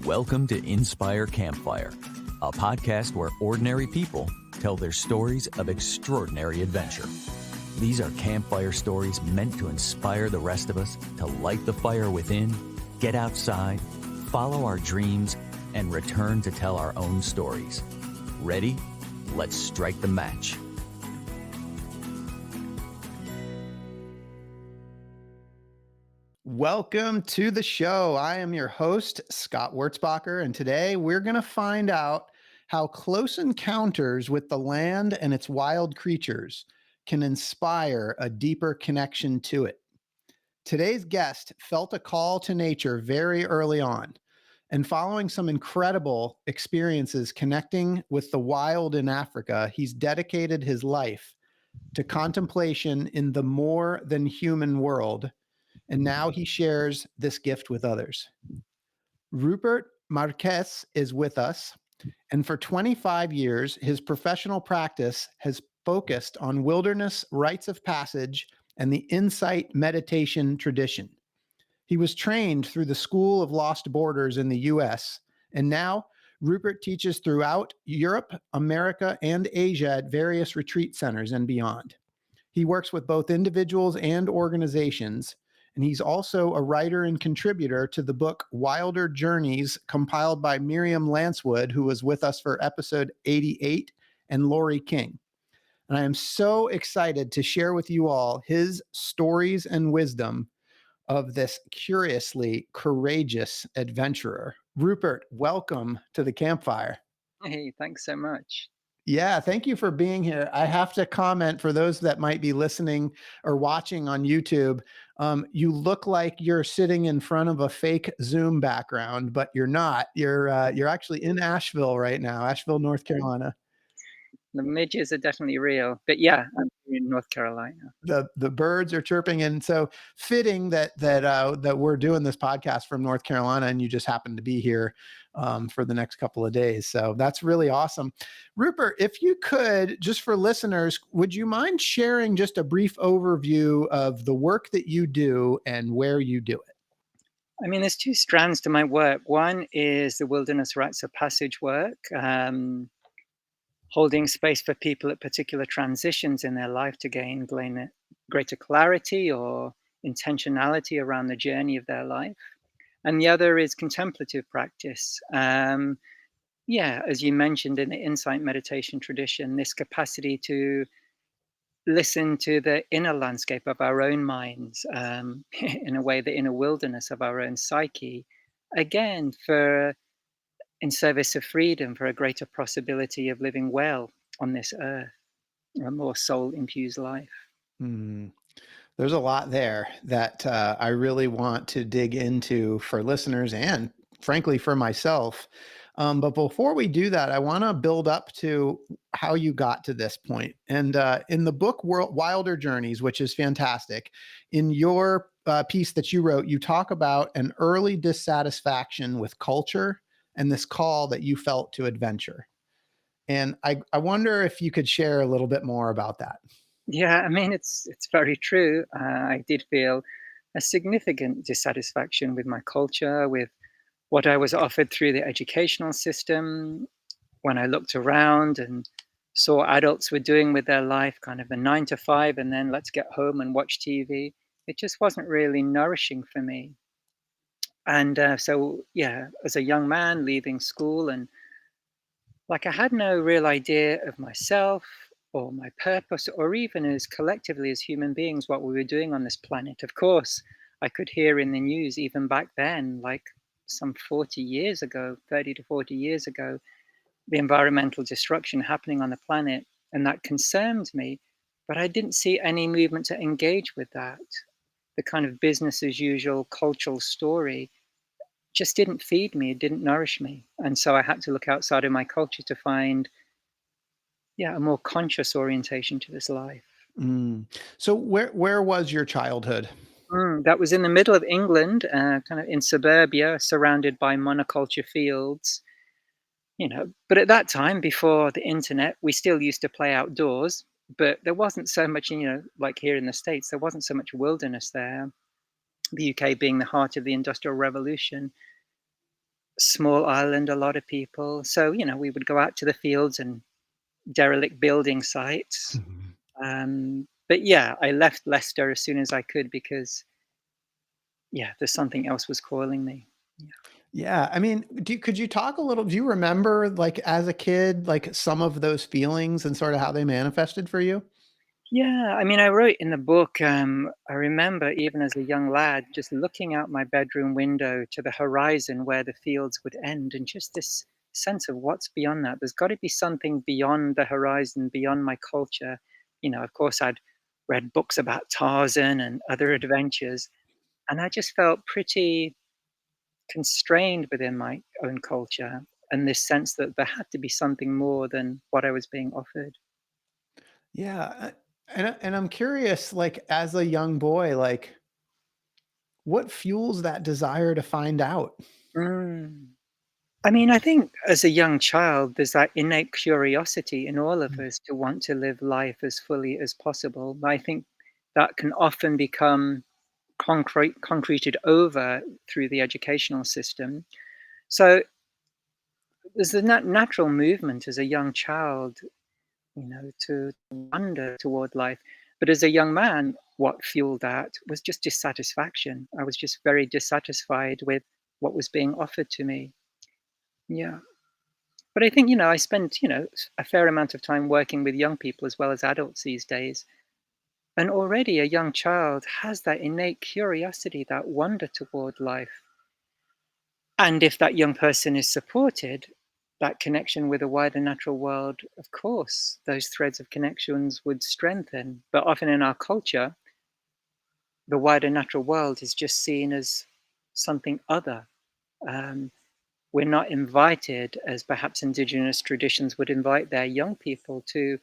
Welcome to Inspire Campfire, a podcast where ordinary people tell their stories of extraordinary adventure. These are campfire stories meant to inspire the rest of us to light the fire within, get outside, follow our dreams, and return to tell our own stories. Ready? Let's strike the match. Welcome to the show. I am your host, Scott Wurzbacher, and today we're going to find out how close encounters with the land and its wild creatures can inspire a deeper connection to it. Today's guest felt a call to nature very early on, and following some incredible experiences connecting with the wild in Africa, he's dedicated his life to contemplation in the more than human world, and now he shares this gift with others. Rupert Marques is with us, and for 25 years, his professional practice has focused on wilderness rites of passage and the insight meditation tradition. He was trained through the School of Lost Borders in the US, and now Rupert teaches throughout Europe, America, and Asia at various retreat centers and beyond. He works with both individuals and organizations, and he's also a writer and contributor to the book Wilder Journeys, compiled by Miriam Lancewood, who was with us for episode 88, and Lori King. And I am so excited to share with you all his stories and wisdom of this curiously courageous adventurer. Rupert, welcome to the campfire. Hey, thanks so much. Yeah, thank you for being here. I have to comment for those that might be listening or watching on YouTube. You look like you're sitting in front of a fake Zoom background, but you're not. You're actually in Asheville right now, Asheville, North Carolina. The midges are definitely real, but yeah, I'm in North Carolina. The birds are chirping, and so fitting that we're doing this podcast from North Carolina, and you just happen to be here for the next couple of days. So that's really awesome. Rupert, if you could, just for listeners, would you mind sharing just a brief overview of the work that you do and where you do it? I mean, there's two strands to my work. One is the wilderness rites of passage work, holding space for people at particular transitions in their life to gain greater clarity or intentionality around the journey of their life. And the other is contemplative practice. Yeah, as you mentioned in the insight meditation tradition, this capacity to listen to the inner landscape of our own minds, in a way, the inner wilderness of our own psyche, again, for in service of freedom, for a greater possibility of living well on this earth, a more soul-infused life. Hmm. There's a lot there that I really want to dig into for listeners and, frankly, for myself. But before we do that, I want to build up to how you got to this point. And in the book Wilder Journeys, which is fantastic, in your piece that you wrote, you talk about an early dissatisfaction with culture and this call that you felt to adventure. And I wonder if you could share a little bit more about that. Yeah, I mean, it's very true. I did feel a significant dissatisfaction with my culture, with what I was offered through the educational system. When I looked around and saw adults were doing with their life kind of a 9 to 5 and then let's get home and watch TV, it just wasn't really nourishing for me. And so, yeah, as a young man leaving school, and like I had no real idea of myself or my purpose, or even as collectively as human beings, what we were doing on this planet. Of course, I could hear in the news even back then, like some 40 years ago, 30 to 40 years ago, the environmental destruction happening on the planet, and that concerned me. But I didn't see any movement to engage with that. The kind of business as usual cultural story just didn't feed me, it didn't nourish me. And so I had to look outside of my culture to find, yeah, a more conscious orientation to this life. Mm. So where was your childhood? That was in the middle of England, kind of in suburbia, surrounded by monoculture fields. But at that time, before the internet, we still used to play outdoors, but there wasn't so much, like here in the States, there wasn't so much wilderness there. The UK being the heart of the Industrial Revolution. small island, a lot of people. So, we would go out to the fields and derelict building sites. Mhm. But yeah, I left Leicester as soon as I could because, yeah, there's something else was calling me. Yeah. Yeah, I mean, could you talk a little, do you remember, like, as a kid, like, some of those feelings and sort of how they manifested for you? Yeah, I mean, I wrote in the book, I remember even as a young lad just looking out my bedroom window to the horizon where the fields would end, and just this sense of what's beyond that. There's got to be something beyond the horizon, beyond my culture. Of course, I'd read books about Tarzan and other adventures, and I just felt pretty constrained within my own culture and this sense that there had to be something more than what I was being offered. Yeah, and I'm curious, like, as a young boy, like, what fuels that desire to find out? Mm. I mean, I think as a young child, there's that innate curiosity in all of Mm, us to want to live life as fully as possible. I think that can often become concreted over through the educational system. So there's the natural movement as a young child, to wander toward life. But as a young man, what fueled that was just dissatisfaction. I was just very dissatisfied with what was being offered to me. Yeah. But I think, I spend, a fair amount of time working with young people as well as adults these days. And already a young child has that innate curiosity, that wonder toward life. And if that young person is supported, that connection with the wider natural world, of course, those threads of connections would strengthen. But often in our culture, the wider natural world is just seen as something other. Um, we're not invited, as perhaps indigenous traditions would invite their young people, to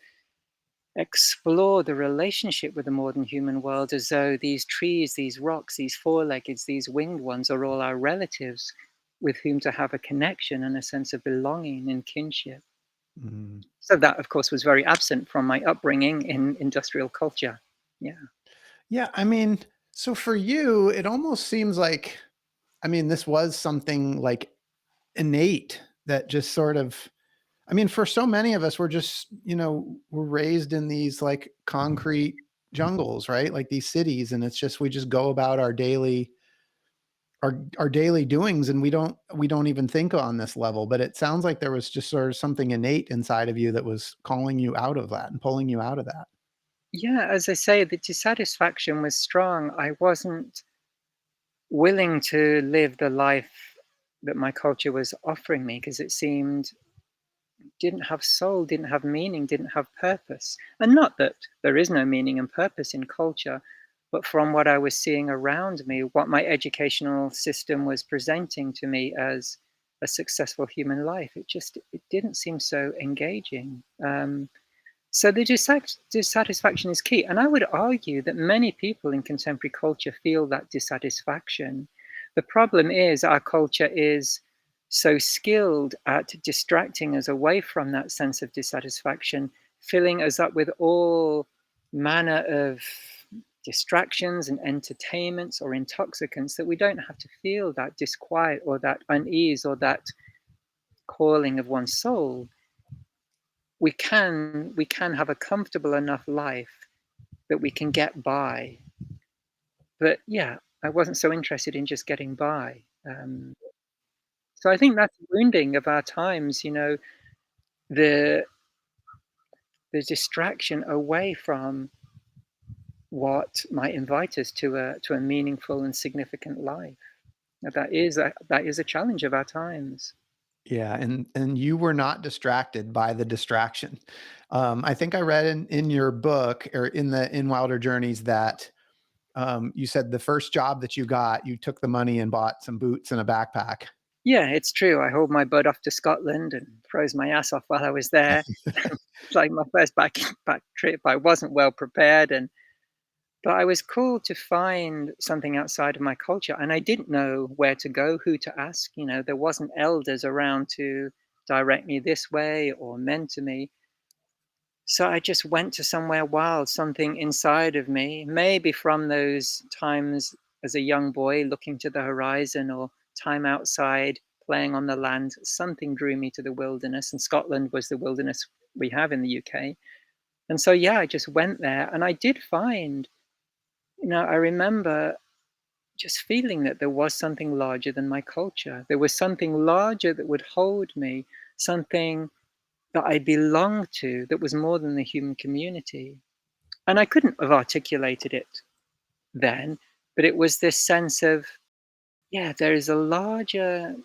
explore the relationship with the modern human world as though these trees, these rocks, these four-leggeds, these winged ones are all our relatives with whom to have a connection and a sense of belonging and kinship. mm. So that, of course, was very absent from my upbringing in industrial culture. Yeah. Yeah, I mean, so for you, it almost seems like, I mean, this was something, like, innate that just sort of, I mean, for so many of us, we're just, we're raised in these, like, concrete jungles, right? Like, these cities, and it's just, we just go about our daily doings, and we don't even think on this level. But it sounds like there was just sort of something innate inside of you that was calling you out of that and pulling you out of that. Yeah, as I say, the dissatisfaction was strong. I wasn't willing to live the life that my culture was offering me because it seemed didn't have soul, didn't have meaning, didn't have purpose. And not that there is no meaning and purpose in culture, but from what I was seeing around me, what my educational system was presenting to me as a successful human life, it didn't seem so engaging. So the dissatisfaction is key. And I would argue that many people in contemporary culture feel that dissatisfaction. The problem is our culture is so skilled at distracting us away from that sense of dissatisfaction, filling us up with all manner of distractions and entertainments or intoxicants that we don't have to feel that disquiet or that unease or that calling of one's soul. We can have a comfortable enough life that we can get by. But yeah, I wasn't so interested in just getting by. So I think that's wounding of our times, the the distraction away from what might invite us to a meaningful and significant life. Now, that is a challenge of our times. Yeah, and you were not distracted by the distraction. I think I read in your book, or in Wilder Journeys, that you said the first job that you got, you took the money and bought some boots and a backpack. Yeah, it's true. I hauled my butt off to Scotland and froze my ass off while I was there. It's like my first back trip. I wasn't well prepared, but I was called to find something outside of my culture, and I didn't know where to go, who to ask. There wasn't elders around to direct me this way or mentor me. So I just went to somewhere wild, something inside of me, maybe from those times as a young boy looking to the horizon or time outside playing on the land, something drew me to the wilderness, and Scotland was the wilderness we have in the UK. And so, yeah, I just went there, and I did find, I remember just feeling that there was something larger than my culture. There was something larger that would hold me, something that I belonged to that was more than the human community. And I couldn't have articulated it then, but it was this sense of, yeah, there's a larger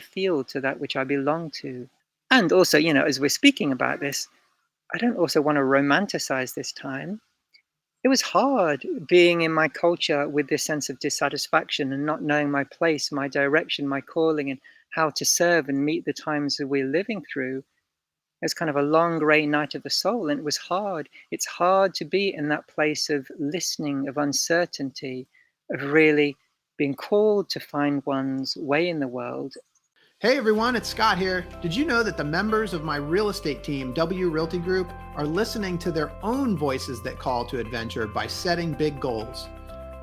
field to that which I belong to. And also, as we're speaking about this, I don't also want to romanticize this time. It was hard being in my culture with this sense of dissatisfaction and not knowing my place, my direction, my calling, and how to serve and meet the times that we're living through. It's kind of a long grey night of the soul, and it was hard. It's hard to be in that place of listening, of uncertainty, of really being called to find one's way in the world. Hey everyone, it's Scott here. Did you know that the members of my real estate team, W Realty Group, are listening to their own voices that call to adventure by setting big goals?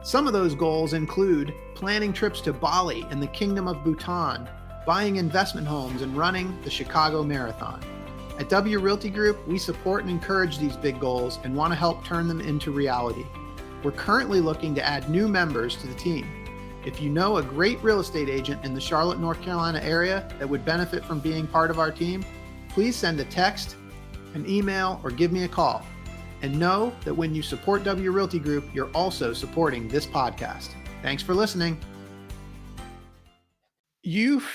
Some of those goals include planning trips to Bali and the Kingdom of Bhutan, buying investment homes, and running the Chicago Marathon. At W Realty Group, we support and encourage these big goals and want to help turn them into reality. We're currently looking to add new members to the team. If you know a great real estate agent in the Charlotte, North Carolina area that would benefit from being part of our team, please send a text, an email, or give me a call. And know that when you support W Realty Group, you're also supporting this podcast. Thanks for listening.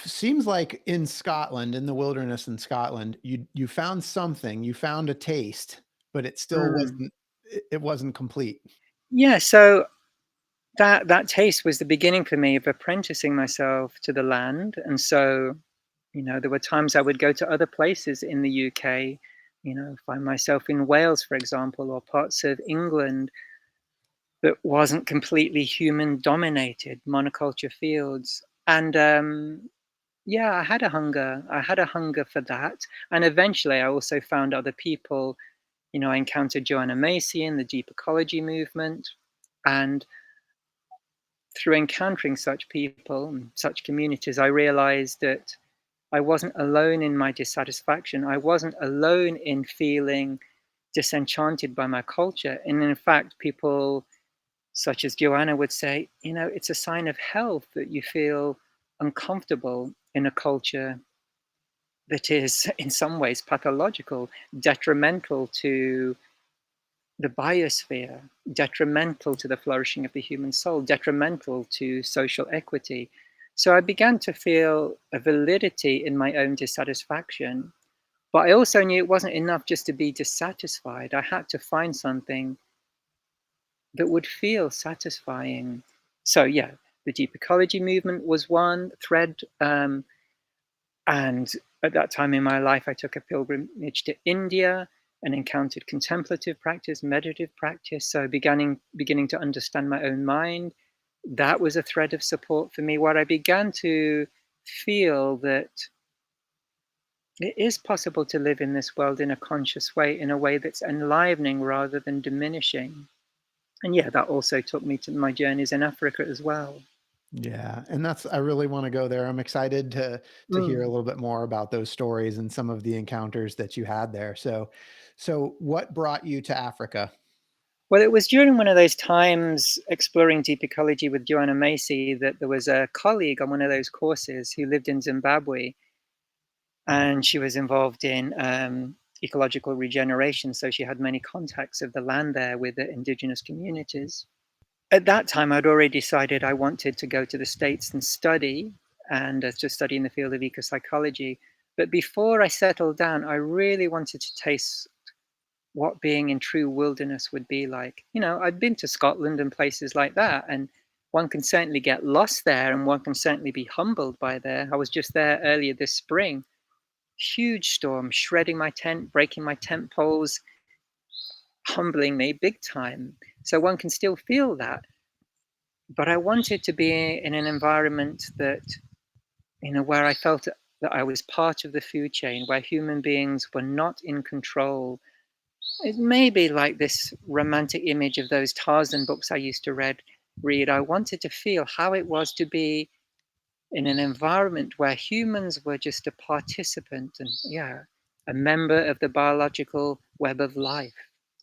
Seems like in Scotland, in the wilderness in Scotland, you found something, you found a taste, but it still wasn't complete. Yeah, so that taste was the beginning for me of apprenticing myself to the land. And so, there were times I would go to other places in the UK, find myself in Wales, for example, or parts of England that wasn't completely human dominated, monoculture fields. And yeah, I had a hunger. I had a hunger for that. And eventually I also found other people. I encountered Joanna Macy in the deep ecology movement. And through encountering such people, such communities, I realized that I wasn't alone in my dissatisfaction. I wasn't alone in feeling disenchanted by my culture. And in fact, people such as Joanna would say, it's a sign of health that you feel uncomfortable in a culture that is in some ways pathological, detrimental to the biosphere, detrimental to the flourishing of the human soul, detrimental to social equity. So I began to feel a validity in my own dissatisfaction. But I also knew it wasn't enough just to be dissatisfied. I had to find something that would feel satisfying. So yeah, the deep ecology movement was one thread. And at that time in my life, I took a pilgrimage to India and encountered contemplative practice, meditative practice. So beginning to understand my own mind. That was a thread of support for me, where I began to feel that it is possible to live in this world in a conscious way, in a way that's enlivening rather than diminishing. And yeah, that also took me to my journeys in Africa as well. Yeah, and I really want to go there. I'm excited to hear a little bit more about those stories and some of the encounters that you had there. So what brought you to Africa? Well, it was during one of those times exploring deep ecology with Joanna Macy that there was a colleague on one of those courses who lived in Zimbabwe, and she was involved in ecological regeneration. So she had many contacts of the land there with the indigenous communities. At that time, I'd already decided I wanted to go to the States and study, and to study in the field of ecopsychology. But before I settled down, I really wanted to taste what being in true wilderness would be like. I'd been to Scotland and places like that, and one can certainly get lost there, and one can certainly be humbled by there. I was just there earlier this spring. Huge storm, shredding my tent, breaking my tent poles, humbling me big time. So one can still feel that. But I wanted to be in an environment that, where I felt that I was part of the food chain, where human beings were not in control. It may be like this romantic image of those Tarzan books I used to read. I wanted to feel how it was to be in an environment where humans were just a participant and, yeah, a member of the biological web of life.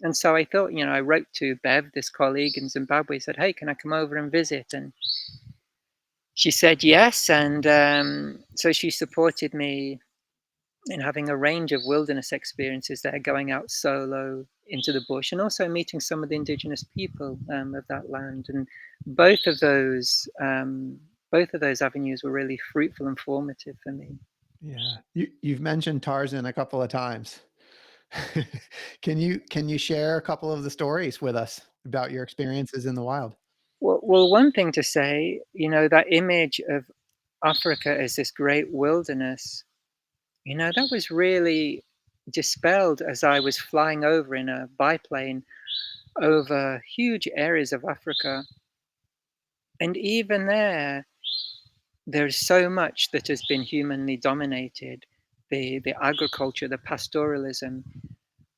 And so I thought, I wrote to Bev, this colleague in Zimbabwe, said, hey, can I come over and visit? And she said yes. And so she supported me in having a range of wilderness experiences there, going out solo into the bush and also meeting some of the indigenous people of that land. And both of those avenues were really fruitful and formative for me. Yeah. You've mentioned Tarzan a couple of times. Can you share a couple of the stories with us about your experiences in the wild? Well, one thing to say, that image of Africa as this great wilderness, that was really dispelled as I was flying over in a biplane over huge areas of Africa. And even there's so much that has been humanly dominated, the agriculture, the pastoralism,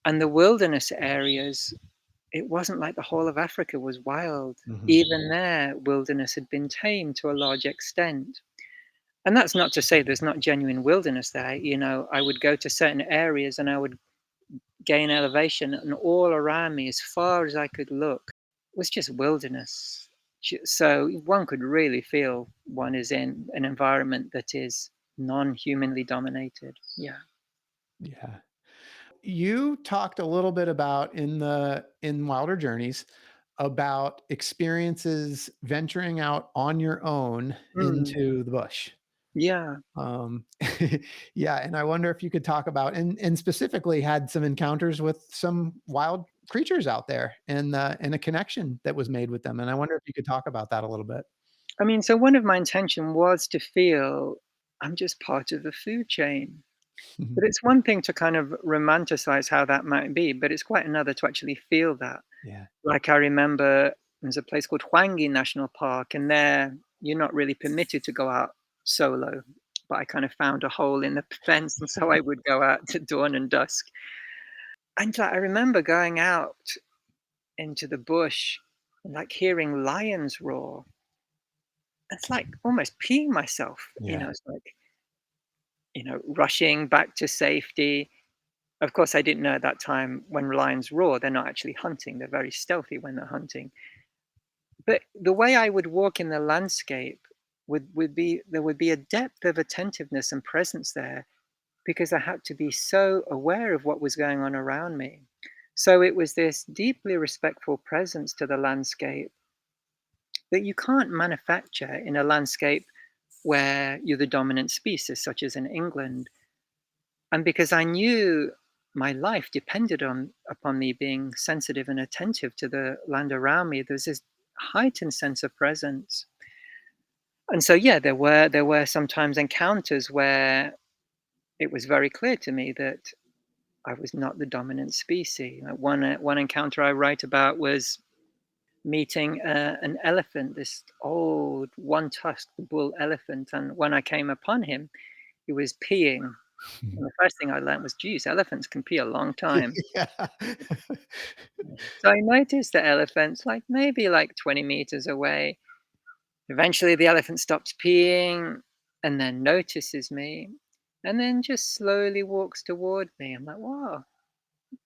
and the wilderness areas. It wasn't like the whole of Africa was wild. Mhm. Even there, wilderness had been tamed to a large extent. And that's not to say there's not genuine wilderness there. I would go to certain areas and I would gain elevation, and all around me, as far as I could look, was just wilderness. So one could really feel one is in an environment that is non-humanly dominated. Yeah. Yeah. You talked a little bit about in Wilder Journeys about experiences venturing out on your own Mm, into the bush. yeah. Um, yeah, and I wonder if you could talk about and specifically had some encounters with some wild creatures out there and a connection that was made with them. And I wonder if you could talk about that a little bit. I mean, so one of my intention was to feel I'm just part of the food chain. But it's one thing to kind of romanticize how that might be, but it's quite another to actually feel that. Yeah. Like I remember there's a place called Hwangi National Park, and there you're not really permitted to go out solo. But I kind of found a hole in the fence, and so I would go out to dawn and dusk. And I remember going out into the bush and like hearing lions roar. It's like almost peeing myself, Yeah. It's like, rushing back to safety. Of course, I didn't know at that time when lions roar, they're not actually hunting. They're very stealthy when they're hunting. But the way I would walk in the landscape would be there would be a depth of attentiveness and presence there because I had to be so aware of what was going on around me. So it was this deeply respectful presence to the landscape that you can't manufacture in a landscape where you're the dominant species, such as in England. And because I knew my life depended upon me being sensitive and attentive to the land around me, there's this heightened sense of presence. And so, yeah, there were sometimes encounters where it was very clear to me that I was not the dominant species. Like one encounter I write about was meeting an elephant, this old one-tusked bull elephant, and when I came upon him, he was peeing. And the first thing I learned was, geez, elephants can pee a long time. Yeah. So I noticed the elephants like maybe like 20 meters away. Eventually, the elephant stops peeing and then notices me and then just slowly walks toward me. I'm like, wow,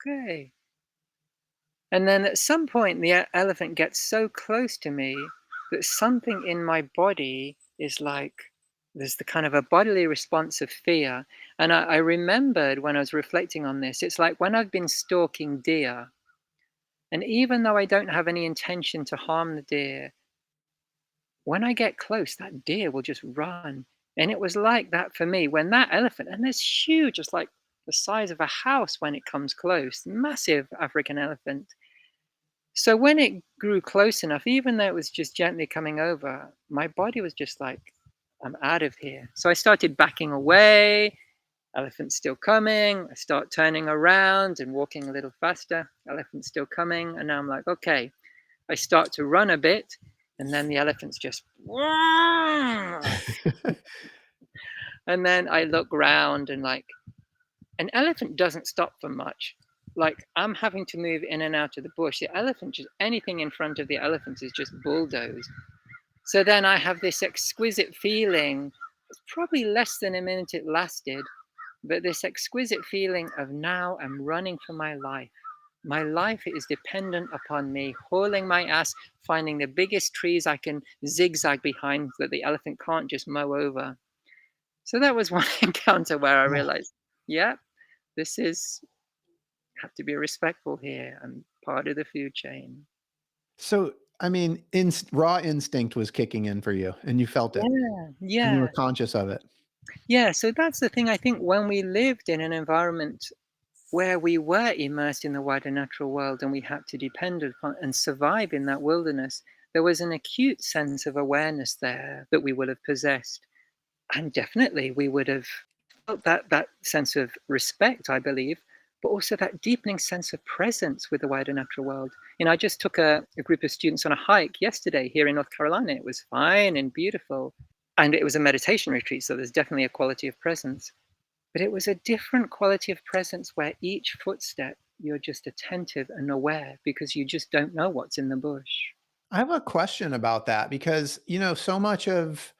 okay. And then at some point, the elephant gets so close to me that something in my body is like, there's the kind of a bodily response of fear. And I remembered when I was reflecting on this, it's like when I've been stalking deer, and even though I don't have any intention to harm the deer, when I get close, that deer will just run. And it was like that for me when that elephant, and it's huge, it's like the size of a house when it comes close, massive African elephant. So when it grew close enough, even though it was just gently coming over, my body was just like, I'm out of here. So I started backing away. Elephant's still coming. I start turning around and walking a little faster. Elephant's still coming. And now I'm like, okay. I start to run a bit. And then the elephant's just, and then I look round and like, an elephant doesn't stop for much. Like I'm having to move in and out of the bush. The elephant, just anything in front of the elephant is just bulldozed. So then I have this exquisite feeling. It's probably less than a minute it lasted, but this exquisite feeling of now I'm running for my life. My life is dependent upon me hauling my ass, finding the biggest trees I can zigzag behind that the elephant can't just mow over. So that was one encounter where I Yeah. realized, yeah, this is have to be respectful here. I'm part of the food chain. So, I mean, raw instinct was kicking in for you, and you felt it, Yeah, and you were yeah, conscious of it. yeah. So that's the thing. I think when we lived in an environment where we were immersed in the wider natural world and we had to depend upon and survive in that wilderness, there was an acute sense of awareness there that we would have possessed. And definitely we would have felt that sense of respect, I believe, but also that deepening sense of presence with the wider natural world. I just took a group of students on a hike yesterday here in North Carolina. It was fine and beautiful. And it was a meditation retreat, so there's definitely a quality of presence. But it was a different quality of presence where each footstep you're just attentive and aware because you just don't know what's in the bush. I have a question about that because, so much of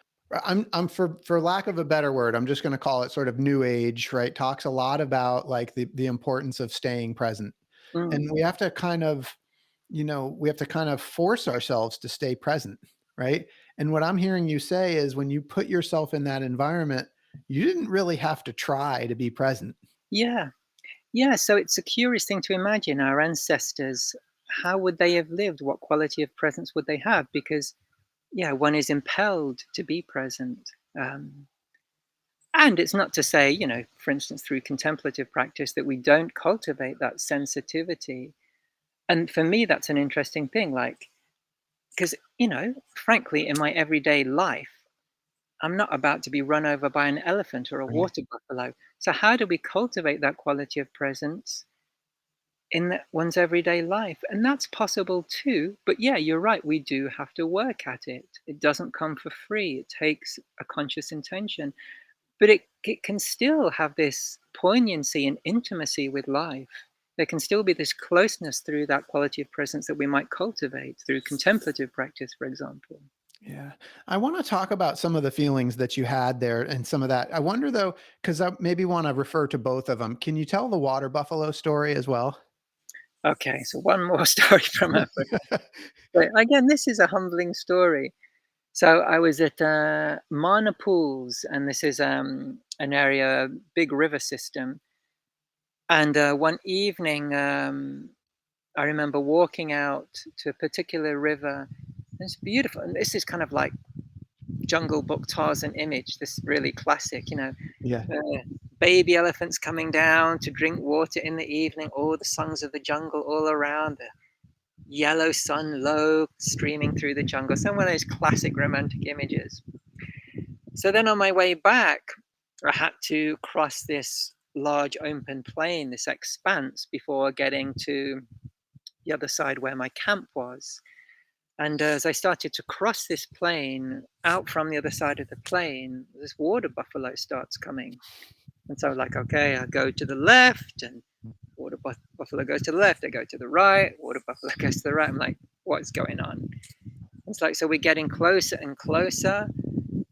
I'm for lack of a better word, I'm just going to call it sort of new age, right? Talks a lot about like the importance of staying present. And Mm, we have to kind of force ourselves to stay present, right? And what I'm hearing you say is when you put yourself in that environment, you didn't really have to try to be present. yeah. Yeah, so it's a curious thing to imagine our ancestors, how would they have lived? What quality of presence would they have? Because, yeah, one is impelled to be present. And it's not to say, for instance, through contemplative practice, that we don't cultivate that sensitivity. And for me, that's an interesting thing. Like, because, frankly, in my everyday life, I'm not about to be run over by an elephant or a Right. water buffalo. So, how do we cultivate that quality of presence in one's everyday life? And that's possible too. But yeah, you're right. We do have to work at it. It doesn't come for free. It takes a conscious intention, but it can still have this poignancy and intimacy with life. There can still be this closeness through that quality of presence that we might cultivate through contemplative practice, for example. Yeah. I want to talk about some of the feelings that you had there and some of that. I wonder though, because I maybe want to refer to both of them. Can you tell the water buffalo story as well? Okay, so one more story from Africa. But again, this is a humbling story. So I was at Mana Pools, and this is an area, big river system. And one evening, I remember walking out to a particular river. It's beautiful, and this is kind of like Jungle Book Tarzan image. This really classic, Yeah. uh, baby elephants coming down to drink water in the evening. All the songs of the jungle all around. The yellow sun low streaming through the jungle. Some of those classic romantic images. So then on my way back, I had to cross this large open plain, this expanse, before getting to the other side where my camp was. And as I started to cross this plain, out from the other side of the plain, this water buffalo starts coming. And so, like, okay, I go to the left, and buffalo goes to the left. I go to the right, water buffalo goes to the right. I'm like, what's going on? It's like, so we're getting closer and closer.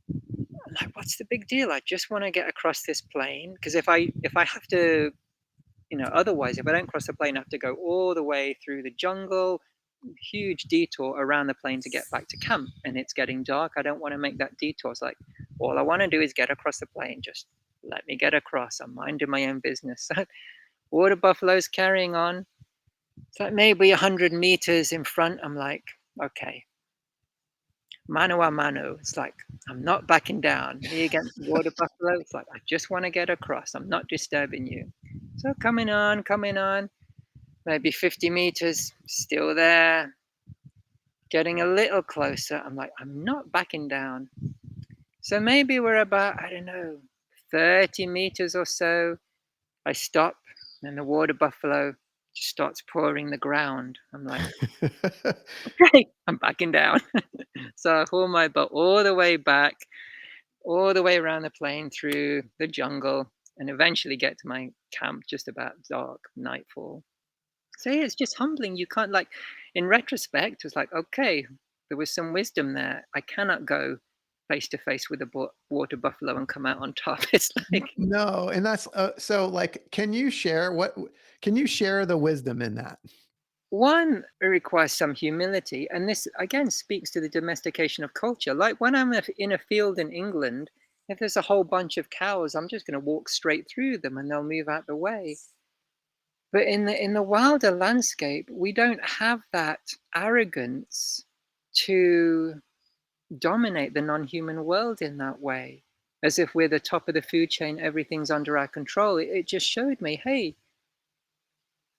I'm like, what's the big deal? I just want to get across this plain because if I have to, otherwise, if I don't cross the plain, I have to go all the way through the jungle, huge detour around the plain to get back to camp, and it's getting dark. I don't want to make that detour. It's like all I want to do is get across the plain. Just let me get across. I'm minding my own business. So water buffalo's carrying on. It's like maybe 100 meters in front. I'm like, okay, mano a mano. It's like, I'm not backing down. Me against the water buffalo. It's like, I just want to get across. I'm not disturbing you. So coming on, maybe 50 meters, still there, getting a little closer. I'm like, I'm not backing down. So maybe we're about, I don't know, 30 meters or so. I stop, and the water buffalo just starts pouring the ground. I'm like, okay, I'm backing down. So I haul my boat all the way back, all the way around the plain through the jungle, and eventually get to my camp just about dark, nightfall. So yeah, it's just humbling. You can't, like, in retrospect, it's like, okay, There was some wisdom there. I cannot go face to face with a water buffalo and come out on top. It's like, No, and that's so like can you share the wisdom in that? one, it requires some humility, and this again speaks to the domestication of culture. Like when I'm in a field in England, if there's a whole bunch of cows, I'm just going to walk straight through them and they'll move out the way. But in the wilder landscape, we don't have that arrogance to dominate the non-human world in that way, as if we're the top of the food chain, everything's under our control. It just showed me, hey,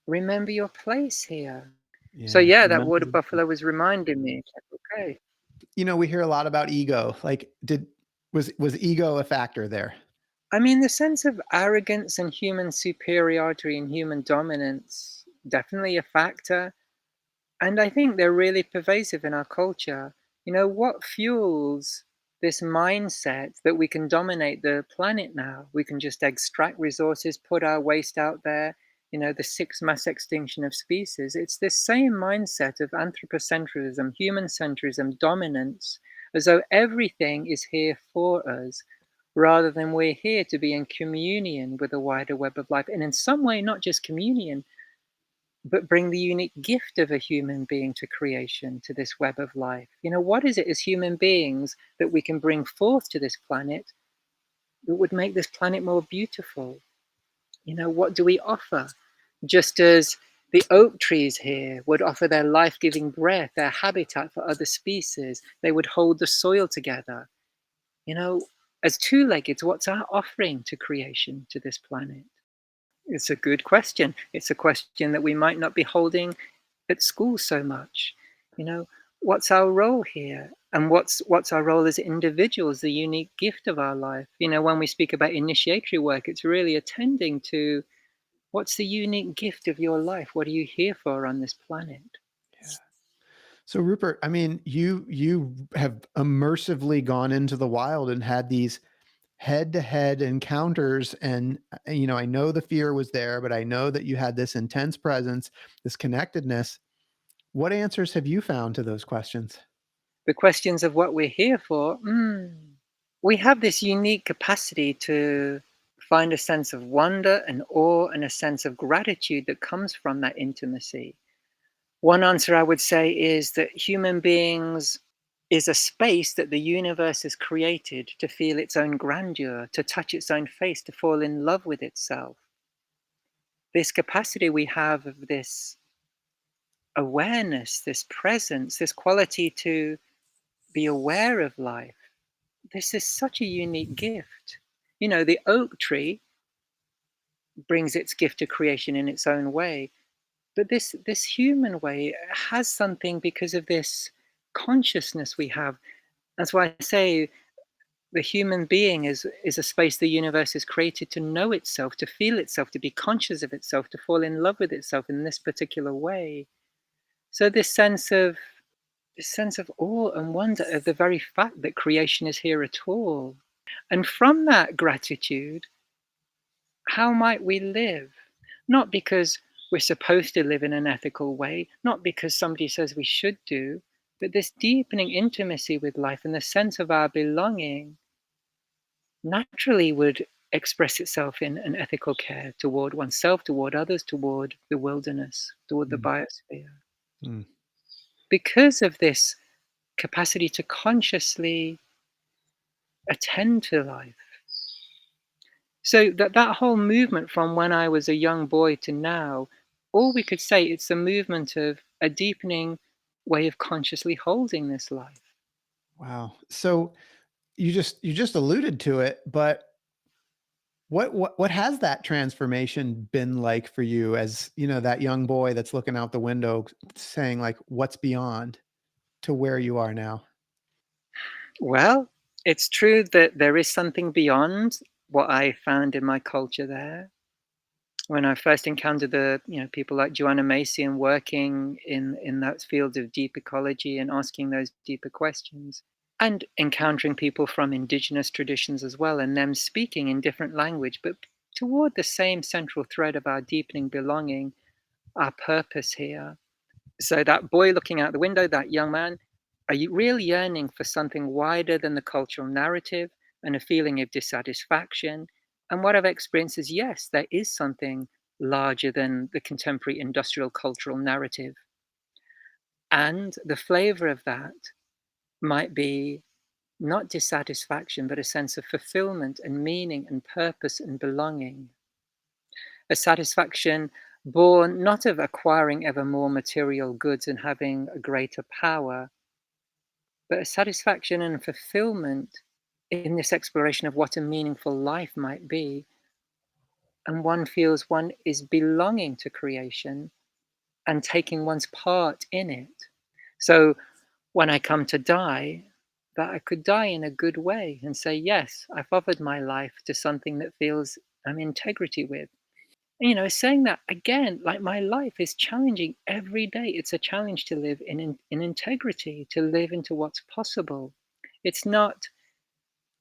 remember your place here. So Yeah, yeah, that remember water the buffalo was reminding me, it's like, okay. we hear a lot about ego. Like, was ego a factor there? I mean, the sense of arrogance and human superiority and human dominance, definitely a factor. And I think they're really pervasive in our culture. What fuels this mindset that we can dominate the planet now? We can just extract resources, put our waste out there, the sixth mass extinction of species. It's this same mindset of anthropocentrism, human centrism, dominance, as though everything is here for us, rather than we're here to be in communion with a wider web of life. And in some way, not just communion, but bring the unique gift of a human being to creation, to this web of life. What is it as human beings that we can bring forth to this planet that would make this planet more beautiful? What do we offer? Just as the oak trees here would offer their life-giving breath, their habitat for other species, they would hold the soil together. You know, as two-leggeds, what's our offering to creation, to this planet? It's a good question. It's a question that we might not be holding at school so much. You know, what's our role here? And what's our role as individuals, the unique gift of our life? When we speak about initiatory work, it's really attending to what's the unique gift of your life? What are you here for on this planet? Yeah. So Rupert, I mean, you have immersively gone into the wild and had these head-to-head encounters, and I know the fear was there, but I know that you had this intense presence, this connectedness. What answers have you found to those questions? The questions of what we're here for, we have this unique capacity to find a sense of wonder and awe and a sense of gratitude that comes from that intimacy. One answer I would say is that human beings is a space that the universe has created to feel its own grandeur, to touch its own face, to fall in love with itself. This capacity we have of this awareness, this presence, this quality to be aware of life, this is such a unique gift. The oak tree brings its gift to creation in its own way, but this human way has something because of this consciousness we have. That's why I say the human being is a space the universe has created to know itself, to feel itself, to be conscious of itself, to fall in love with itself in this particular way. So this sense of awe and wonder of the very fact that creation is here at all. And from that gratitude, how might we live? Not because we're supposed to live in an ethical way, not because somebody says we should do, but this deepening intimacy with life and the sense of our belonging naturally would express itself in an ethical care toward oneself, toward others, toward the wilderness, toward the Mm, biosphere. mm. Because of this capacity to consciously attend to life. So that whole movement from when I was a young boy to now, all we could say it's a movement of a deepening way of consciously holding this life. Wow. So you just alluded to it, but what has that transformation been like for you as, that young boy that's looking out the window saying like, what's beyond to where you are now? Well, it's true that there is something beyond what I found in my culture there. When I first encountered the people like Joanna Macy and working in that field of deep ecology and asking those deeper questions, and encountering people from indigenous traditions as well, and them speaking in different language, but toward the same central thread of our deepening belonging, our purpose here. So that boy looking out the window, that young man, a real yearning for something wider than the cultural narrative and a feeling of dissatisfaction. And what I've experienced is yes, there is something larger than the contemporary industrial cultural narrative. And the flavor of that might be not dissatisfaction, but a sense of fulfillment and meaning and purpose and belonging. A satisfaction born not of acquiring ever more material goods and having a greater power, but a satisfaction and fulfillment in this exploration of what a meaningful life might be. And one feels one is belonging to creation and taking one's part in it. So when I come to die, that I could die in a good way and say, yes, I've offered my life to something that feels I'm in integrity with. And, saying that again, like my life is challenging every day. It's a challenge to live in integrity, to live into what's possible. It's not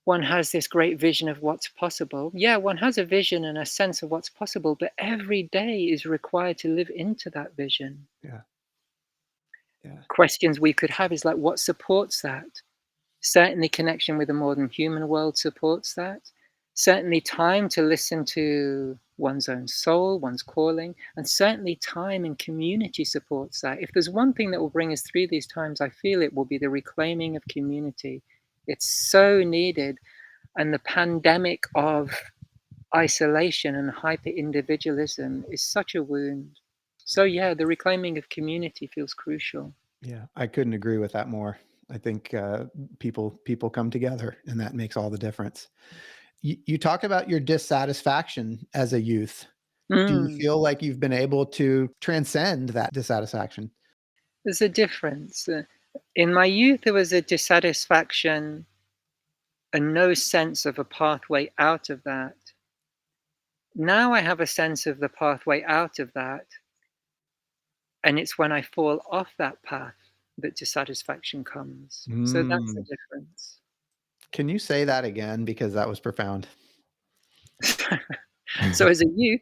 one has this great vision of what's possible. Yeah, one has a vision and a sense of what's possible, but every day is required to live into that vision. Yeah. Yeah. Questions we could have is like, what supports that? Certainly, connection with the modern human world supports that. Certainly, time to listen to one's own soul, one's calling, and certainly time and community supports that. If there's one thing that will bring us through these times, I feel it will be the reclaiming of community. It's so needed. And the pandemic of isolation and hyper individualism is such a wound. So, yeah, the reclaiming of community feels crucial. Yeah, I couldn't agree with that more. I think people come together, and that makes all the difference. You talk about your dissatisfaction as a youth. Do you Mm. feel like you've been able to transcend that dissatisfaction? There's a difference. In my youth, there was a dissatisfaction and no sense of a pathway out of that. Now I have a sense of the pathway out of that, and it's when I fall off that path that dissatisfaction comes. So that's the Mm. difference. Can you say that again? Because that was profound. So as a youth,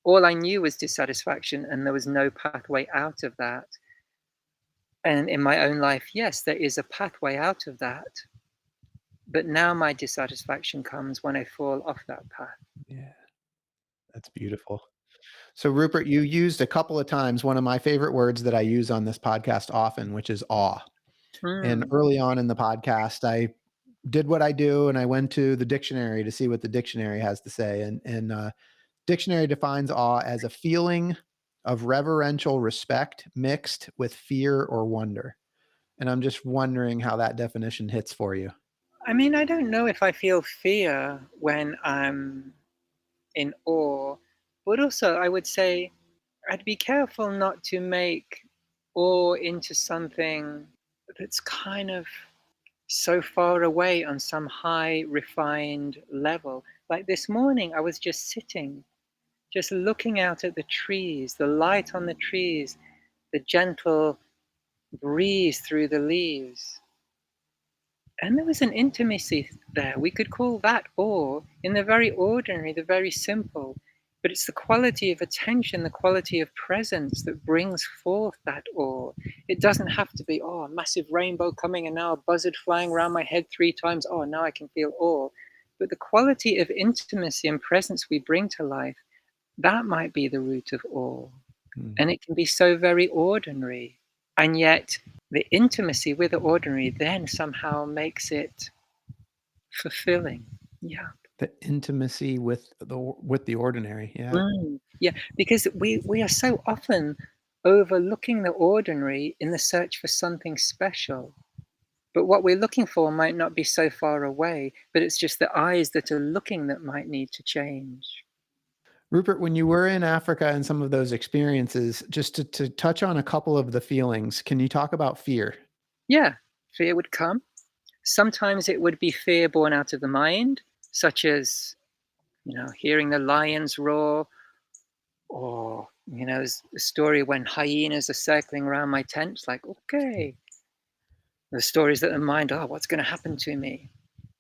all I knew was dissatisfaction, and there was no pathway out of that. And in my own life, yes, there is a pathway out of that. But now my dissatisfaction comes when I fall off that path. Yeah, that's beautiful. So, Rupert, you used a couple of times one of my favorite words that I use on this podcast often, which is awe. And Mm. early on in the podcast, I did what I do and I went to the dictionary to see what the dictionary has to say. And dictionary defines awe as a feeling of reverential respect mixed with fear or wonder. And I'm just wondering how that definition hits for you. I mean, I don't know if I feel fear when I'm in awe, but also I would say I'd be careful not to make awe into something that's kind of so far away on some high refined level. Like this morning, I was just sitting, just looking out at the trees, the light on the trees, the gentle breeze through the leaves. And there was an intimacy there. We could call that awe in the very ordinary, the very simple. But it's the quality of attention, the quality of presence that brings forth that awe. It doesn't have to be, oh, a massive rainbow coming and now a buzzard flying around my head 3 times. Oh, now I can feel awe. But the quality of intimacy and presence we bring to life, that might be the root of awe. Mm. And it can be so very ordinary. And yet, the intimacy with the ordinary then somehow makes it fulfilling. Yeah. The intimacy with the ordinary. Yeah. Yeah, because we are so often overlooking the ordinary in the search for something special. But what we're looking for might not be so far away, but it's just the eyes that are looking that might need to change. Rupert, when you were in Africa and some of those experiences, just to touch on a couple of the feelings, can you talk about fear? Yeah, fear would come. Sometimes it would be fear born out of the mind, such as, hearing the lions roar, or, the story when hyenas are circling around my tent. It's like, okay. The stories that the mind, oh, what's going to happen to me?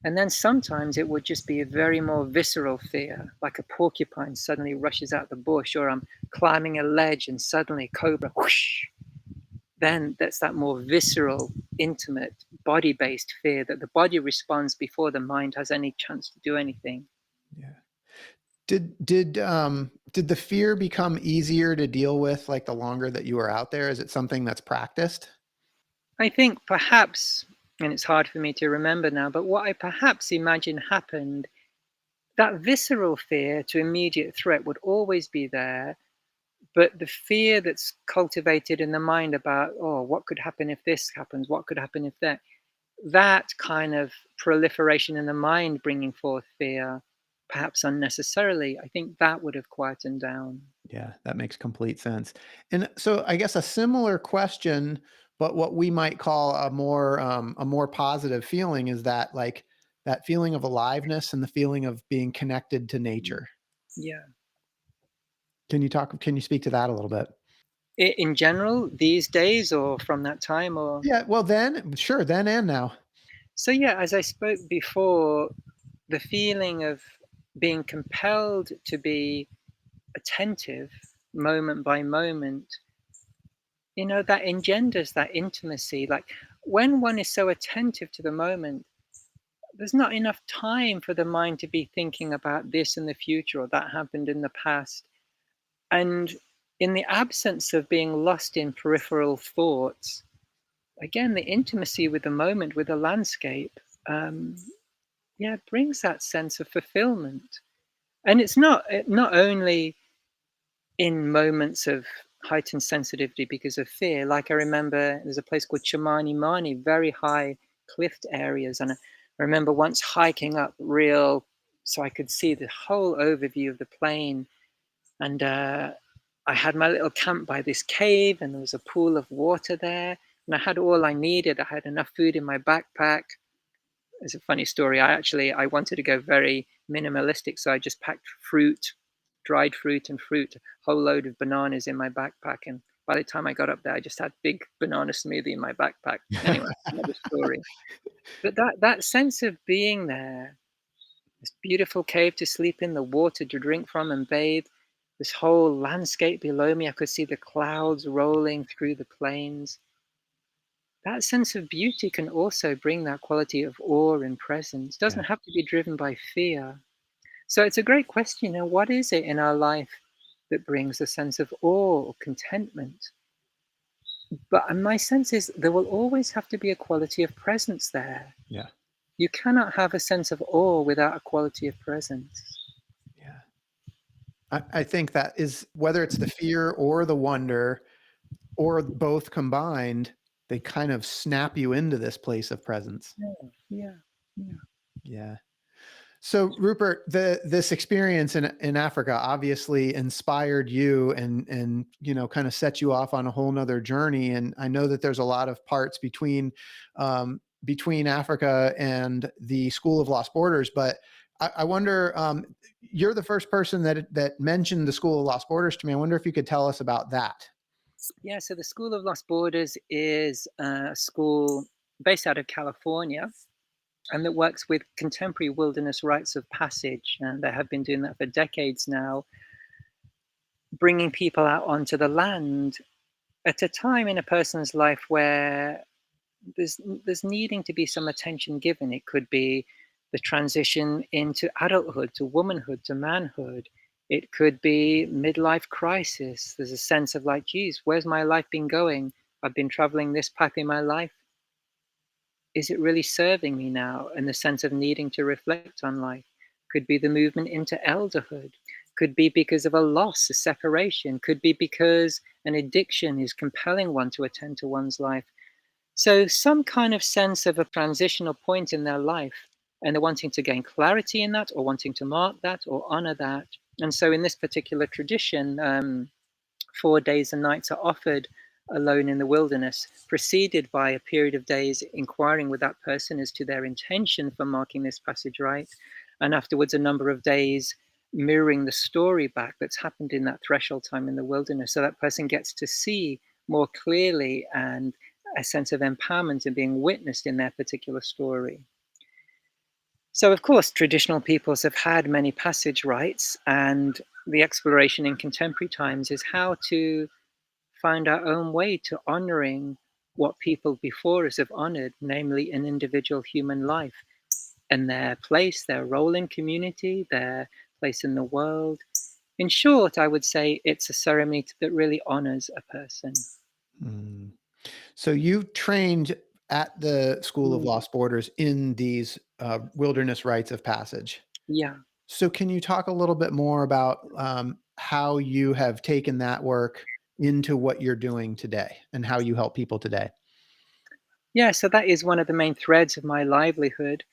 And then sometimes it would just be a very more visceral fear, like a porcupine suddenly rushes out the bush, or I'm climbing a ledge and suddenly cobra, whoosh. then that's that more visceral, intimate, body-based fear that the body responds before the mind has any chance to do anything. Yeah. Did the fear become easier to deal with like the longer that you were out there? Is it something that's practiced? I think perhaps, and it's hard for me to remember now, but what I perhaps imagine happened, that visceral fear to immediate threat would always be there, but the fear that's cultivated in the mind about, oh, what could happen if this happens? What could happen if that? That kind of proliferation in the mind bringing forth fear, perhaps unnecessarily, I think that would have quietened down. Yeah, that makes complete sense. And so I guess a similar question, but what we might call a more positive feeling is that like that feeling of aliveness and the feeling of being connected to Mm. nature. Yeah. Can you speak to that a little bit? In general, these days or from that time or Yeah, well then, sure, then and now. so yeah, as I spoke before, the feeling of being compelled to be attentive moment by moment, that engenders that intimacy. Like when one is so attentive to the moment, there's not enough time for the mind to be thinking about this in the future or that happened in the past. And in the absence of being lost in peripheral thoughts, again, the intimacy with the moment, with the landscape, um, yeah, brings that sense of fulfillment. And it's not only in moments of heightened sensitivity because of fear. Like I remember there's a place called Chamani Mani, very high cliffed areas. And I remember once hiking up real, so I could see the whole overview of the plain. And I had my little camp by this cave, and there was a pool of water there. And I had all I needed. I had enough food in my backpack. It's a funny story. I wanted to go very minimalistic, so I just packed fruit, dried fruit and fruit, a whole load of bananas in my backpack. And by the time I got up there, I just had big banana smoothie in my backpack. Anyway, another story. But that sense of being there, this beautiful cave to sleep in, the water to drink from and bathe, this whole landscape below me, I could see the clouds rolling through the plains. That sense of beauty can also bring that quality of awe and presence. It Yeah, doesn't have to be driven by fear. So it's a great question. What is it in our life that brings a sense of awe or contentment? But my sense is there will always have to be a quality of presence there. yeah, You cannot have a sense of awe without a quality of presence. yeah. I think that is whether it's the fear or the wonder or both combined, they kind of snap you into this place of presence. Yeah, yeah, yeah. Yeah. So Rupert, this experience in Africa obviously inspired you and kind of set you off on a whole nother journey. And I know that there's a lot of parts between Africa and the School of Lost Borders, but I wonder, you're the first person that mentioned the School of Lost Borders to me. I wonder if you could tell us about that. Yeah, so the School of Lost Borders is a school based out of California and that works with contemporary wilderness rites of passage. And they have been doing that for decades now, bringing people out onto the land at a time in a person's life where there's needing to be some attention given. It could be the transition into adulthood, to womanhood, to manhood. It could be midlife crisis. There's a sense of like, geez, where's my life been going? I've been traveling this path in my life. Is it really serving me now? And the sense of needing to reflect on life. Could be the movement into elderhood. Could be because of a loss, a separation. Could be because an addiction is compelling one to attend to one's life. So, some kind of sense of a transitional point in their life, and they're wanting to gain clarity in that, or wanting to mark that, or honor that. And so, in this particular tradition, 4 days and nights are offered alone in the wilderness, preceded by a period of days inquiring with that person as to their intention for marking this passage right, and afterwards a number of days mirroring the story back that's happened in that threshold time in the wilderness, so that person gets to see more clearly and a sense of empowerment and being witnessed in their particular story. So, of course, traditional peoples have had many passage rites, and the exploration in contemporary times is how to find our own way to honoring what people before us have honored, namely an individual human life and their place, their role in community, their place in the world. In short, I would say it's a ceremony that really honors a person. Mm. So you trained at the School of Mm, Lost Borders in these wilderness rites of passage. yeah. So can you talk a little bit more about how you have taken that work into what you're doing today and how you help people today? Yeah, so that is one of the main threads of my livelihood.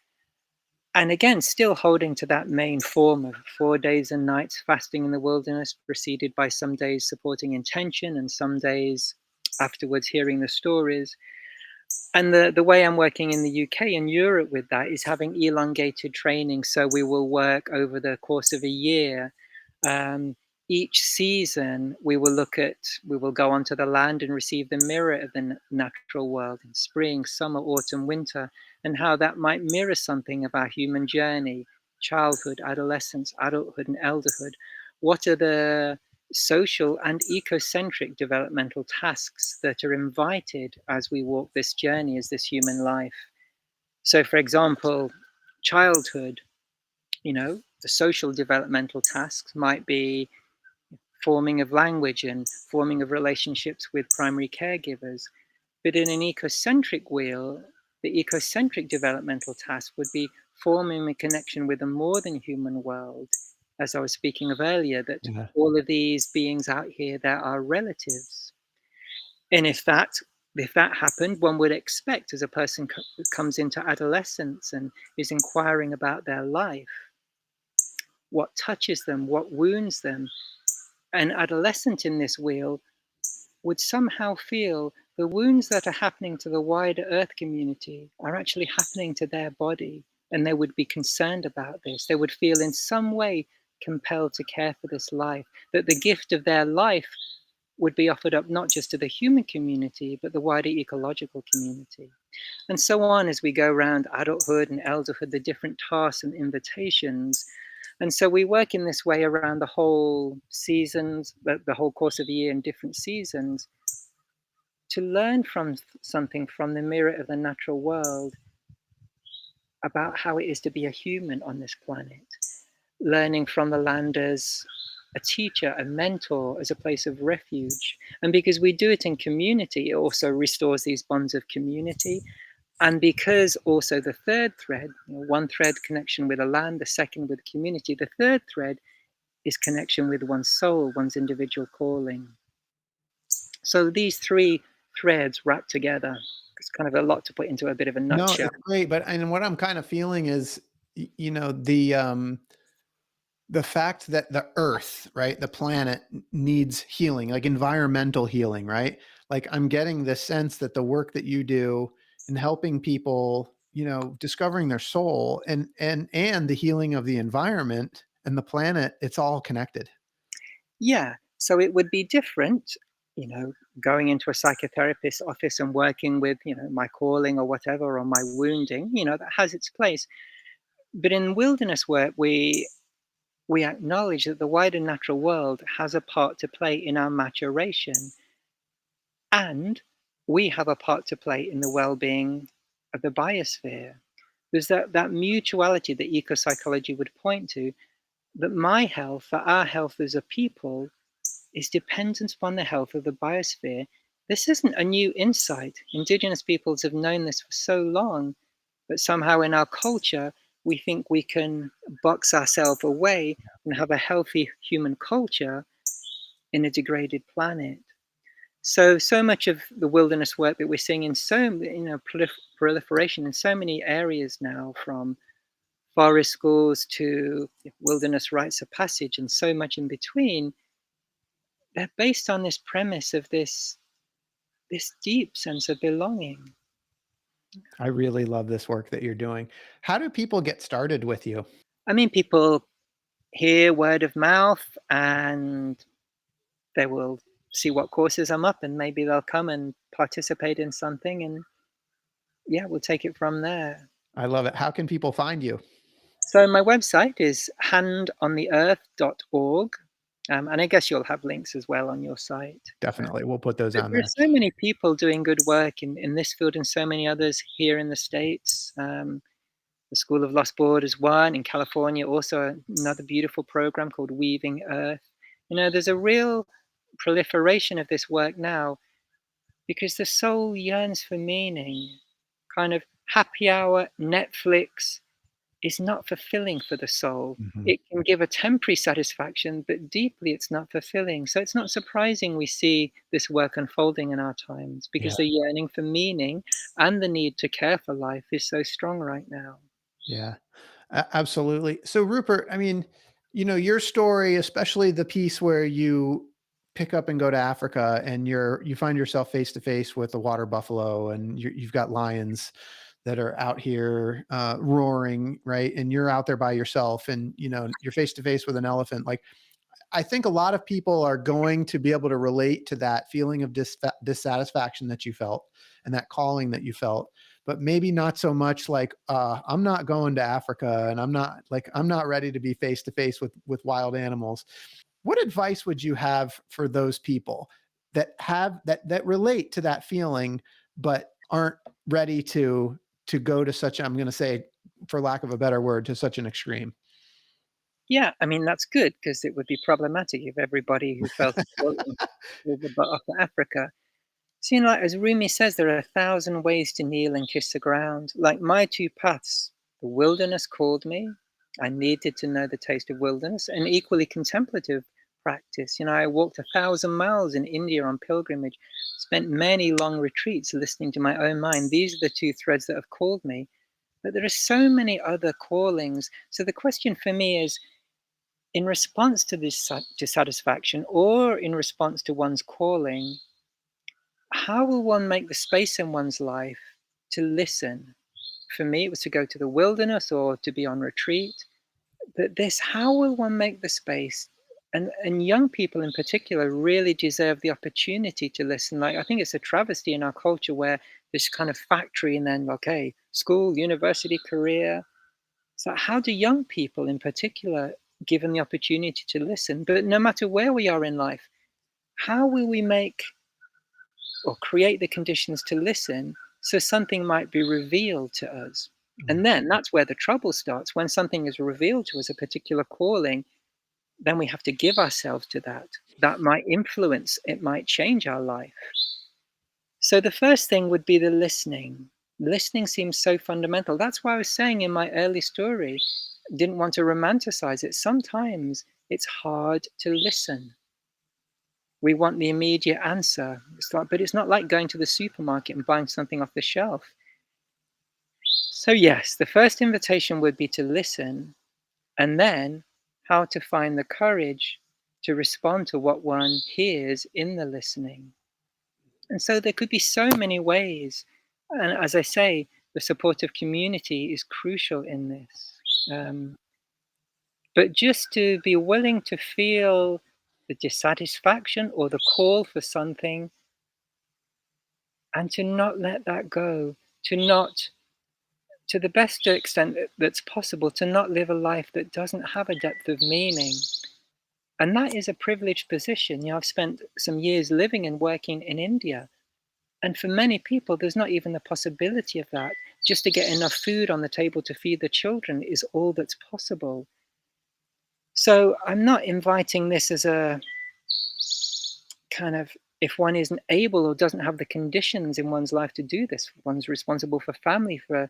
And again, still holding to that main form of 4 days and nights fasting in the wilderness, preceded by some days supporting intention and some days afterwards hearing the stories. And the way I'm working in the UK and Europe with that is having elongated training. So we will work over the course of a year. Um, each season, we will go onto the land and receive the mirror of the natural world in spring, summer, autumn, winter, and how that might mirror something of our human journey, childhood, adolescence, adulthood, and elderhood. What are the social and ecocentric developmental tasks that are invited as we walk this journey as this human life? So, for example, childhood, the social developmental tasks might be forming of language and forming of relationships with primary caregivers. But in an ecocentric wheel, the ecocentric developmental task would be forming a connection with a more than human world. As I was speaking of earlier, that Yeah. all of these beings out here, there are relatives. And if that happened, one would expect as a person comes into adolescence and is inquiring about their life, what touches them, what wounds them. An adolescent in this wheel would somehow feel the wounds that are happening to the wider Earth community are actually happening to their body, and they would be concerned about this. They would feel in some way compelled to care for this life, that the gift of their life would be offered up not just to the human community, but the wider ecological community. And so on as we go around adulthood and elderhood, the different tasks and invitations. And so we work in this way around the whole seasons, the whole course of the year in different seasons, to learn from something from the mirror of the natural world about how it is to be a human on this planet. Learning from the land as a teacher, a mentor, as a place of refuge. And because we do it in community, it also restores these bonds of community. And because also the third thread, one thread connection with the land, the second with community, the third thread is connection with one's soul, one's individual calling. So these three threads wrap together. It's kind of a lot to put into a bit of a No, nutshell. it's great, but and what I'm kind of feeling is, the fact that the earth, right, the planet needs healing, like environmental healing, right? Like I'm getting this sense that the work that you do in helping people, discovering their soul and the healing of the environment and the planet, it's all connected. Yeah, so it would be different, going into a psychotherapist's office and working with, my calling or whatever, or my wounding, that has its place. But in wilderness work, we acknowledge that the wider natural world has a part to play in our maturation, and we have a part to play in the well-being of the biosphere. There's that mutuality that ecopsychology would point to, that my health, that our health as a people, is dependent upon the health of the biosphere. This isn't a new insight. Indigenous peoples have known this for so long, but somehow in our culture, we think we can box ourselves away and have a healthy human culture in a degraded planet. So much of the wilderness work that we're seeing in proliferation in so many areas now, from forest schools to wilderness rites of passage and so much in between, they're based on this premise of this deep sense of belonging. I really love this work that you're doing. How do people get started with you? I mean, people hear word of mouth and they will see what courses I'm up, and maybe they'll come and participate in something, and yeah, we'll take it from there. I love it. How can people find you? So my website is handontheearth.org, And I guess you'll have links as well on your site. Definitely. We'll put those But on there there. are so many people doing good work in this field and so many others here in the States. The School of Lost Borders one in California, also another beautiful program called Weaving Earth. There's a real proliferation of this work now because the soul yearns for meaning. Kind of happy hour, Netflix is not fulfilling for the soul. Mhm. It can give a temporary satisfaction, but deeply it's not fulfilling. So it's not surprising we see this work unfolding in our times because Yeah. the yearning for meaning and the need to care for life is so strong right now. Yeah. Absolutely. So, Rupert, I mean, your story, especially the piece where you pick up and go to Africa and you find yourself face to face with a water buffalo and you've got lions that are out here roaring, right? And you're out there by yourself and, you're face to face with an elephant. Like, I think a lot of people are going to be able to relate to that feeling of dissatisfaction that you felt and that calling that you felt, but maybe not so much like, I'm not going to Africa and I'm not ready to be face to face with wild animals. What advice would you have for those people that relate to that feeling, but aren't ready to go to such, I'm going to say, for lack of a better word, to such an extreme? Yeah, I mean, that's good because it would be problematic if everybody who felt a calling pulled the butt off to Africa. So, like as Rumi says, there are 1,000 ways to kneel and kiss the ground. Like my two paths, the wilderness called me. I needed to know the taste of wilderness and equally contemplative practice. I walked 1,000 miles in India on pilgrimage, spent many long retreats listening to my own mind. These are the two threads that have called me. But there are so many other callings. So the question for me is, in response to this dissatisfaction or in response to one's calling, how will one make the space in one's life to listen? For me, it was to go to the wilderness or to be on retreat. But this, how will one make the space? And young people in particular really deserve the opportunity to listen. Like I think it's a travesty in our culture where this kind of factory and then okay, school, university, career. So how do young people in particular given the opportunity to listen? But no matter where we are in life, how will we make or create the conditions to listen so something might be revealed to us? Mm. And then that's where the trouble starts. When something is revealed to us, a particular calling, then we have to give ourselves to that. That might influence, it might change our life. So the first thing would be the listening. Listening seems so fundamental. That's why I was saying in my early story, didn't want to romanticize it. Sometimes it's hard to listen. We want the immediate answer. But it's not like going to the supermarket and buying something off the shelf. So, yes, the first invitation would be to listen, and then how to find the courage to respond to what one hears in the listening. And so there could be so many ways. And as I say, the supportive community is crucial in this. But just to be willing to feel the dissatisfaction or the call for something and to not let that go, to not, to the best extent that's possible, to not live a life that doesn't have a depth of meaning. And that is a privileged position. I've spent some years living and working in India. And for many people, there's not even the possibility of that. Just to get enough food on the table to feed the children is all that's possible. So I'm not inviting this as a kind of, if one isn't able or doesn't have the conditions in one's life to do this, one's responsible for family, for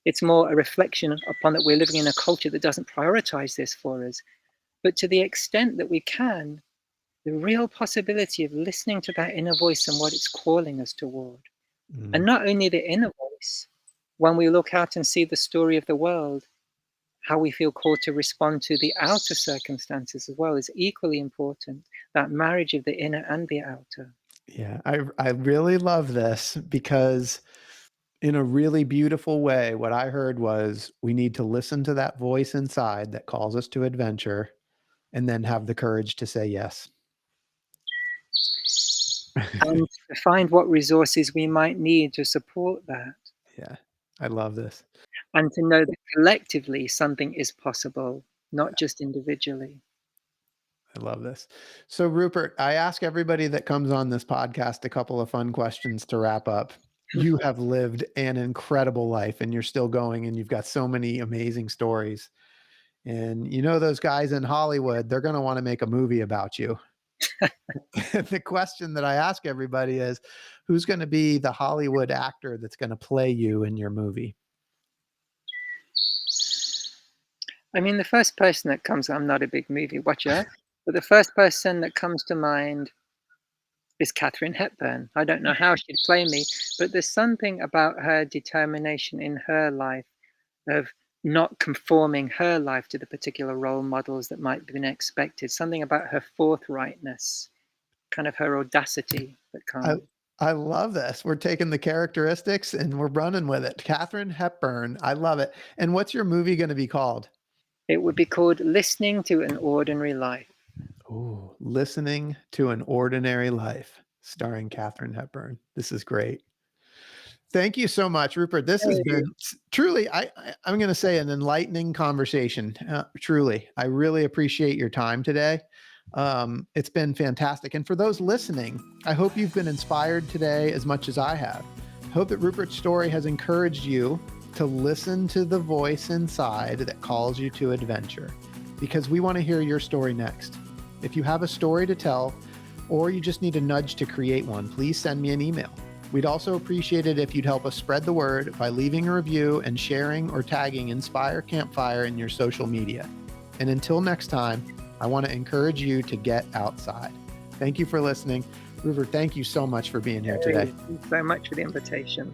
it's more a reflection upon that we're living in a culture that doesn't prioritize this for us. But to the extent that we can, the real possibility of listening to that inner voice and what it's calling us toward. Mm. And not only the inner voice, when we look out and see the story of the world, how we feel called to respond to the outer circumstances as well is equally important. That marriage of the inner and the outer. Yeah, I really love this because in a really beautiful way, what I heard was we need to listen to that voice inside that calls us to adventure and then have the courage to say yes. And to find what resources we might need to support that. Yeah, I love this. And to know that collectively something is possible, not just individually. I love this. So, Rupert, I ask everybody that comes on this podcast a couple of fun questions to wrap up. You have lived an incredible life and you're still going, and you've got so many amazing stories. And you know, those guys in Hollywood, they're going to want to make a movie about you. The question that I ask everybody is, who's going to be the Hollywood actor that's going to play you in your movie? I mean, the first person that comes, I'm not a big movie watcher, but the first person that comes to mind is Katharine Hepburn. I don't know how she'd play me, but there's something about her determination in her life of not conforming her life to the particular role models that might be expected. Something about her forthrightness, kind of her audacity that I, comes. I love this. We're taking the characteristics and we're running with it. Katharine Hepburn. I love it. And what's your movie going to be called? It would be called Listening to an Ordinary Life. Oh, Listening to an Ordinary Life, starring Katharine Hepburn. This is great. Thank you so much, Rupert. This has been truly, I'm going to say, an enlightening conversation. Truly, I really appreciate your time today. It's been fantastic. And for those listening, I hope you've been inspired today as much as I have. I hope that Rupert's story has encouraged you to listen to the voice inside that calls you to adventure, because we want to hear your story next. If you have a story to tell, or you just need a nudge to create one, please send me an email. We'd also appreciate it if you'd help us spread the word by leaving a review and sharing or tagging Inspire Campfire in your social media. And until next time, I want to encourage you to get outside. Thank you for listening. Rupert, thank you so much for being here today. Thank you so much for the invitation.